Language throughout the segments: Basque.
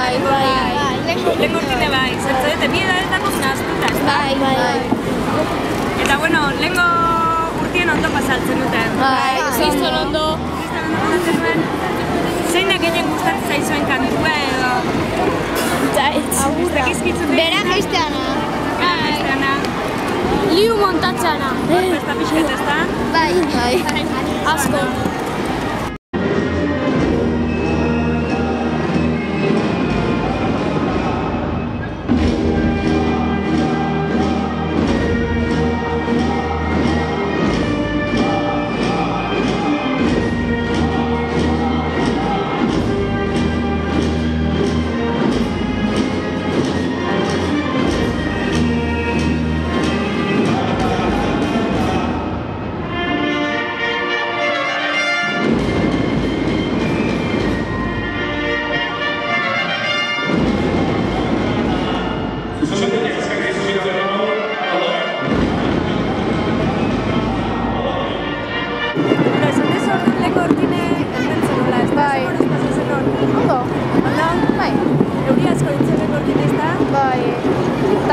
Lehen urtine bai, zertzete, bi edaretako nahaztuta, ez da? Eta, bueno, lehenko urtien ondo pasaltzen duten. Kriston ondo. Zeinak gehien gustatzen zaizuen kantua edo? Bera jaizteana. Liu montatzeana. Besta pixket, ez da? Bai. Asko.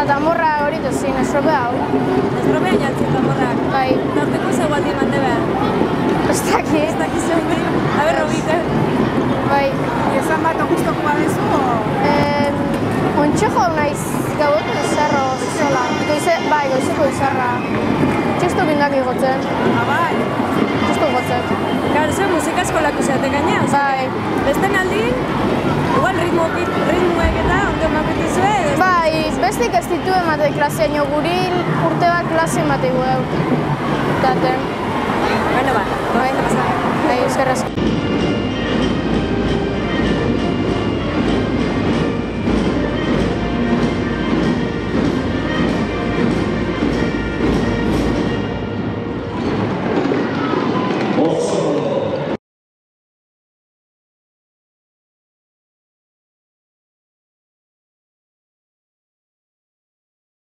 Tamorra hori duzin, estrope hau. Estropean jantzien tamorrak? Bai. Norteko zeu bat diamante behar? Ez daki. Ez daki zeu behar? Aber, Robite. Bai. Ezan bat guztoko badezu, o? Ontxeko naiz gauetu izarro zola. Bai, goizeko izarra. Txestu bindak igotzen. Bai? Txestu gotzen. Gara, zeu musika eskolako zeate gaina? Bai. Besten aldin, igual ritmoek eta ondo maketu zuen? Bai, bestik ez ditu emate klasea nio guri urte bat klase emate gueu. Daten. Bueno, ba, bai, eskerrezko.